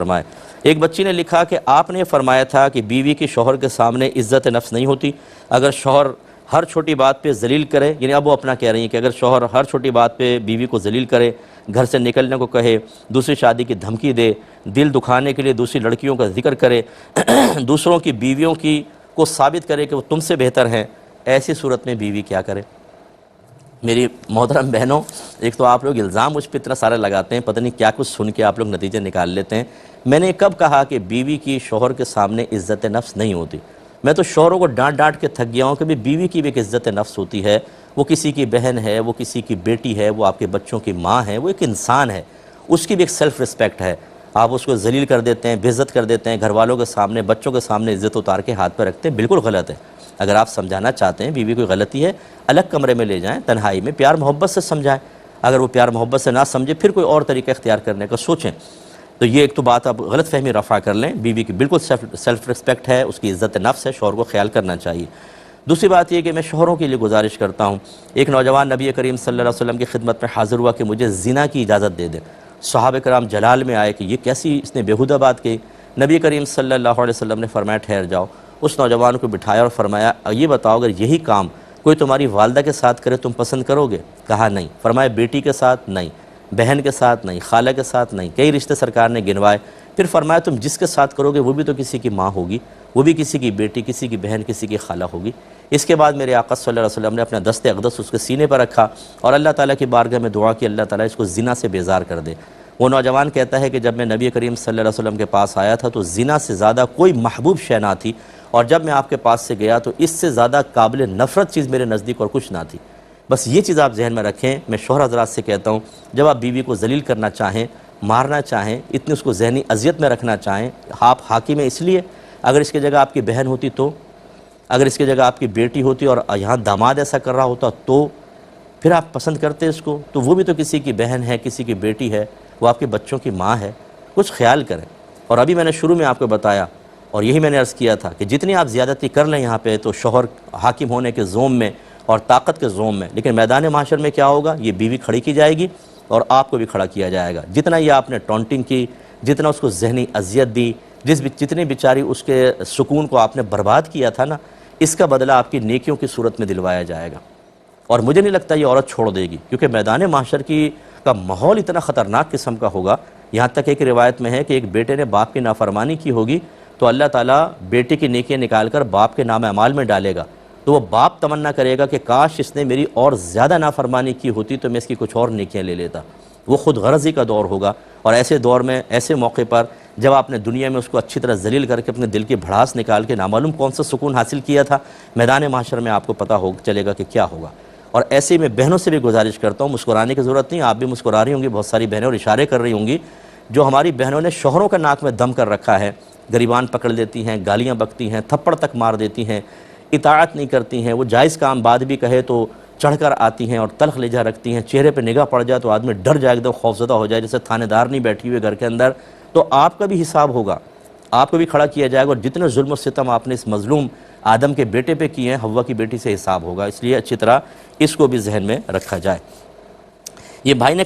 फरमाए। एक बच्ची ने लिखा कि आपने फरमाया था कि बीवी की शौहर के सामने इज़्ज़त नफ्स नहीं होती। अगर शौहर हर छोटी बात पे जलील करे, यानी अब वो अपना कह रही हैं कि अगर शौहर हर छोटी बात पे बीवी को जलील करे, घर से निकलने को कहे, दूसरी शादी की धमकी दे, दिल दुखाने के लिए दूसरी लड़कियों का जिक्र करे, दूसरों की बीवियों की को साबित करे कि वो तुमसे बेहतर हैं, ऐसी सूरत में बीवी क्या करे? मेरी मोहतरम बहनों, एक तो आप लोग इल्ज़ाम मुझ पर इतना सारा लगाते हैं, पता नहीं क्या कुछ सुन के आप लोग नतीजे निकाल लेते हैं। मैंने कब कहा कि बीवी की शौहर के सामने इज़्ज़त नफ्स नहीं होती? मैं तो शौहरों को डांट डांट के थक गया हूँ कि बीवी की भी एक इज़्ज़त नफ्स होती है। वो किसी की बहन है, वो किसी की बेटी है, वो आपके बच्चों की माँ है, वो एक इंसान है, उसकी भी एक सेल्फ़ रिस्पेक्ट है। आप उसको जलील कर देते हैं, बेइज्जत कर देते हैं, घर वालों के सामने, बच्चों के सामने इज़्ज़त उतार के हाथ पर रखते हैं, बिल्कुल गलत है। अगर आप समझाना चाहते हैं बीवी कोई गलती है, अलग कमरे में ले जाएं, तन्हाई में प्यार मोहब्बत से समझाएं। अगर वो प्यार मोहब्बत से ना समझे, फिर कोई और तरीका इख्तियार करने का सोचें। तो ये एक तो बात आप गलत फहमी रफ़ा कर लें। बीवी की बिल्कुल सेल्फ़ रिस्पेक्ट है, उसकी इज़्ज़त नफ्स है, शौहर को ख्याल करना चाहिए। दूसरी बात यह कि मैं शौहरों के लिए गुजारिश करता हूँ, एक नौजवान नबी करीम सल्लल्लाहु अलैहि वसल्लम की खिदमत में हाज़िर हुआ कि मुझे ज़िना की इजाज़त दे दें। सहाबा कराम जलाल में आए कि ये कैसी इसने बेहुदा बात की। नबी करीम सल्लल्लाहु अलैहि वसल्लम ने फरमाया ठहर जाओ। उस नौजवान को बिठाया और फरमाया ये बताओ अगर यही काम कोई तुम्हारी वालदा के साथ करे तुम पसंद करोगे? कहा नहीं। फरमाया बेटी के साथ नहीं, बहन के साथ नहीं, खाला के साथ नहीं, कई रिश्ते सरकार ने गिनवाए। फिर फरमाया तुम जिसके साथ करोगे वो भी तो किसी की माँ होगी, वो भी किसी की बेटी, किसी की बहन, किसी की खाला होगी। इसके बाद मेरे आका सल्लल्लाहु अलैहि वसल्लम ने अपना दस्ते अक़दस उसके सीने पर रखा और अल्लाह ताला की बारगाह में दुआ की अल्लाह ताला इसको ज़िना से बेजार कर दे। वो नौजवान कहता है कि जब मैं नबी करीम सल्लल्लाहु अलैहि वसल्लम के पास आया था तो ज़िना से ज़्यादा कोई महबूब शय ना थी, और जब मैं आपके पास से गया तो इससे ज़्यादा काबिल नफ़रत चीज़ मेरे नज़दीक और कुछ ना थी। बस ये चीज़ आप जहन में रखें। मैं शौहर हज़रात से कहता हूँ, जब आप बीवी को जलील करना चाहें, मारना चाहें, इतनी उसको ज़हनी अज़ियत में रखना चाहें, आप हाकिम है इसलिए, अगर इसकी जगह आपकी बहन होती तो, अगर इसकी जगह आपकी बेटी होती और यहाँ दामाद ऐसा कर रहा होता तो फिर आप पसंद करते इसको? तो वो भी तो किसी की बहन है, किसी की बेटी है, वो आपके बच्चों की माँ है। कुछ ख्याल करें। और अभी मैंने शुरू में आपको बताया और यही मैंने अर्ज़ किया था कि जितनी आप ज़्यादती कर लें यहाँ पे तो शौहर हाकिम होने के ज़ोम में और ताकत के ज़ोम में, लेकिन मैदान माशर में क्या होगा? ये बीवी खड़ी की जाएगी और आपको भी खड़ा किया जाएगा। जितना ये आपने टॉन्टिंग की, जितना उसको ज़हनी अज़ियत दी, जितनी बेचारी उसके सुकून को आपने बर्बाद किया था ना, इसका बदला आपकी नेकियों की सूरत में दिलवाया जाएगा। और मुझे नहीं लगता ये औरत छोड़ देगी, क्योंकि मैदान माशर का माहौल इतना ख़तरनाक किस्म का होगा। यहाँ तक एक रिवायत में है कि एक बेटे ने बाप की नाफरमानी की होगी तो अल्लाह ताला बेटे की नेकियां निकाल कर बाप के नाम अमाल में डालेगा। तो वो बाप तमन्ना करेगा कि काश इसने मेरी और ज़्यादा नाफरमानी की होती तो मैं इसकी कुछ और नेकियां ले लेता। वो खुद गर्ज़ी का दौर होगा। और ऐसे दौर में, ऐसे मौके पर जब आपने दुनिया में उसको अच्छी तरह जलील करके अपने दिल की भड़ास निकाल के नामालूम कौन सा सुकून हासिल किया था, मैदान माशर में आपको पता हो चलेगा कि क्या होगा। और ऐसे में बहनों से भी गुजारिश करता हूँ, मुस्कुराने की ज़रूरत नहीं, आप भी मुस्कुरा रही होंगी, बहुत सारी बहनें और इशारे कर रही होंगी। जो हमारी बहनों ने शौहरों का नाक में दम कर रखा है, गरीबान पकड़ लेती हैं, गालियाँ बकती हैं, थप्पड़ तक मार देती हैं, इताअत नहीं करती हैं, वो जायज़ काम बाद भी कहे तो चढ़कर आती हैं और तल्ख़ लहजा रखती हैं, चेहरे पे निगाह पड़ जाए तो आदमी डर जाए, एकदम खौफज़दा हो जाए, जैसे थानेदार नहीं बैठी हुई घर के अंदर। तो आपका भी हिसाब होगा, आपको भी खड़ा किया जाएगा, और जितने जुल्म और सितम आपने इस मज़लूम आदम के बेटे पे किए हैं, हव्वा की बेटी से हिसाब होगा। इसलिए अच्छी तरह इसको भी जहन में रखा जाए। ये भाई ने